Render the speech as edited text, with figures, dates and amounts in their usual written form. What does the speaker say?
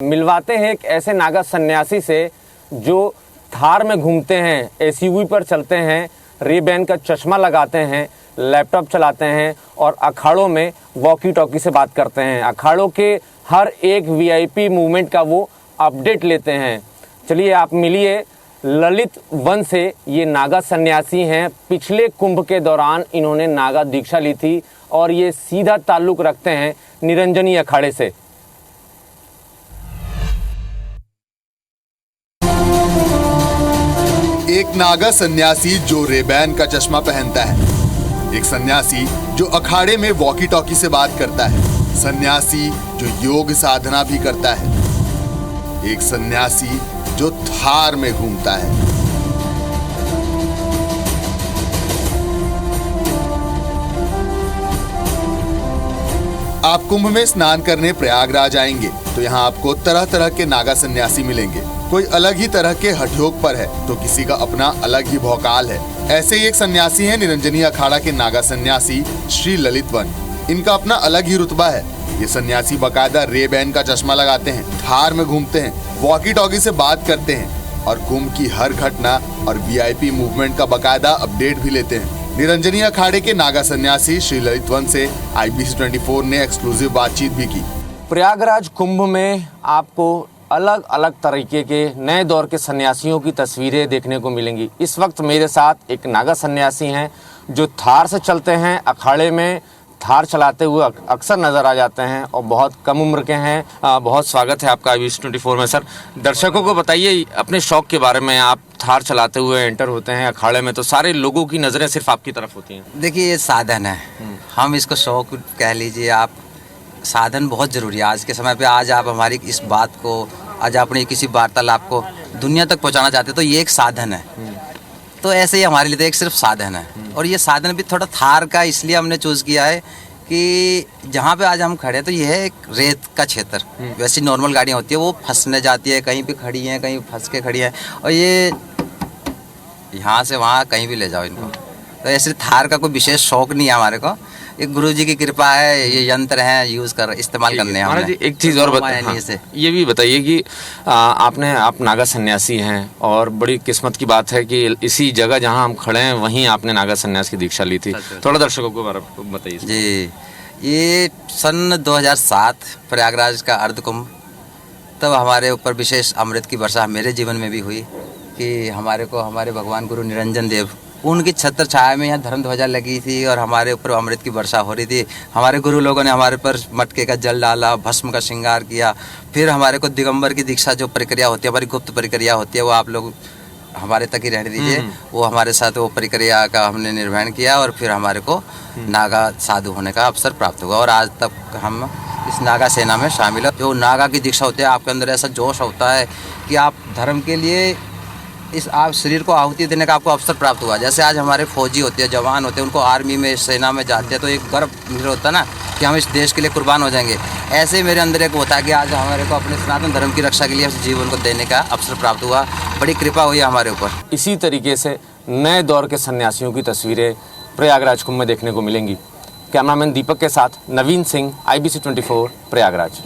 मिलवाते हैं एक ऐसे नागा सन्यासी से जो थार में घूमते हैं, एसयूवी पर चलते हैं, रे-बैन का चश्मा लगाते हैं, लैपटॉप चलाते हैं और अखाड़ों में वॉकी टॉकी से बात करते हैं। अखाड़ों के हर एक वीआईपी मूवमेंट का वो अपडेट लेते हैं। चलिए आप मिलिए ललित वन से। ये नागा सन्यासी हैं। पिछले कुंभ के दौरान इन्होंने नागा दीक्षा ली थी और ये सीधा ताल्लुक रखते हैं निरंजनी अखाड़े से। एक नागा सन्यासी जो रे-बैन का चश्मा पहनता है, एक सन्यासी जो अखाड़े में वॉकी टॉकी से बात करता है, सन्यासी जो योग साधना भी करता है, एक सन्यासी जो थार में घूमता है। आप कुंभ में स्नान करने प्रयागराज आएंगे तो यहाँ आपको तरह तरह के नागा सन्यासी मिलेंगे। कोई अलग ही तरह के हठयोग पर है तो किसी का अपना अलग ही भौकाल है। ऐसे ही एक सन्यासी है निरंजनी अखाड़ा के नागा सन्यासी श्री ललित वन। इनका अपना अलग ही रुतबा है। ये सन्यासी बकायदा रे-बैन का चश्मा लगाते हैं, थार में घूमते हैं, वॉकी टॉकी से बात करते हैं और कुंभ की हर घटना और वीआईपी मूवमेंट का बकायदा अपडेट भी लेते हैं। निरंजनी अखाड़े के नागा सन्यासी श्री ललित वन से IBC 24 ने एक्सक्लूसिव बातचीत भी की। प्रयागराज कुंभ में आपको अलग अलग तरीके के नए दौर के सन्यासियों की तस्वीरें देखने को मिलेंगी। इस वक्त मेरे साथ एक नागा सन्यासी हैं जो थार से चलते हैं, अखाड़े में थार चलाते हुए अक्सर नज़र आ जाते हैं और बहुत कम उम्र के हैं। बहुत स्वागत है आपका IBC 24 में। सर, दर्शकों को बताइए अपने शौक के बारे में। आप थार चलाते हुए एंटर होते हैं अखाड़े में तो सारे लोगों की नज़रें सिर्फ आपकी तरफ होती हैं। देखिए, ये साधन है, हम इसको शौक कह लीजिए आप। साधन बहुत ज़रूरी है आज के समय पे। आज आप हमारी इस बात को, आज अपनी किसी वार्तालाप को दुनिया तक पहुंचाना चाहते तो ये एक साधन है। तो ऐसे ही हमारे लिए तो एक सिर्फ साधन है। और ये साधन भी थोड़ा थार का इसलिए हमने चूज़ किया है कि जहाँ पे आज हम खड़े हैं तो ये है एक रेत का क्षेत्र। वैसी नॉर्मल गाड़ियाँ होती है वो फंसने जाती है, कहीं पे खड़ी हैं, कहीं फंस के खड़ी हैं, और ये यहाँ से वहाँ कहीं भी ले जाओ इनको। तो ऐसे थार का कोई विशेष शौक नहीं है हमारे को। एक गुरु जी की कृपा है, ये यंत्र हैं यूज़ कर इस्तेमाल करने हैं हमने। एक चीज़ और बताइए, ये भी बताइए कि आप नागा सन्यासी हैं और बड़ी किस्मत की बात है कि इसी जगह जहां हम खड़े हैं वहीं आपने नागा सन्यास की दीक्षा ली थी। थोड़ा दर्शकों को बताइए जी। ये सन 2007 प्रयागराज का अर्ध कुंभ, तब हमारे ऊपर विशेष अमृत की वर्षा मेरे जीवन में भी हुई कि हमारे को हमारे भगवान गुरु निरंजन देव, उनकी छत्र छाया में यहाँ धर्म ध्वजा लगी थी और हमारे ऊपर अमृत की वर्षा हो रही थी। हमारे गुरु लोगों ने हमारे पर मटके का जल डाला, भस्म का श्रृंगार किया। फिर हमारे को दिगंबर की दीक्षा जो प्रक्रिया होती है, हमारी गुप्त प्रक्रिया होती है, वो आप लोग हमारे तक ही रहने दीजिए। वो हमारे साथ वो प्रक्रिया का हमने निर्वहन किया और फिर हमारे को नागा साधु होने का अवसर प्राप्त हुआ और आज तक हम इस नागा सेना में शामिल है। जो नागा की दीक्षा होती है, आपके अंदर ऐसा जोश होता है कि आप धर्म के लिए आप शरीर को आहुति देने का आपको अवसर प्राप्त हुआ। जैसे आज हमारे फौजी होते हैं, जवान होते हैं, उनको आर्मी में, सेना में जाते हैं तो एक गर्व होता है ना कि हम इस देश के लिए कुर्बान हो जाएंगे। ऐसे मेरे अंदर एक होता है कि आज हमारे को अपने सनातन धर्म की रक्षा के लिए जीवन को देने का अवसर प्राप्त हुआ। बड़ी कृपा हुई हमारे ऊपर। इसी तरीके से नए दौर के सन्यासियों की तस्वीरें प्रयागराज कुंभ में देखने को मिलेंगी। कैमरामैन दीपक के साथ नवीन सिंह, IBC 24 प्रयागराज।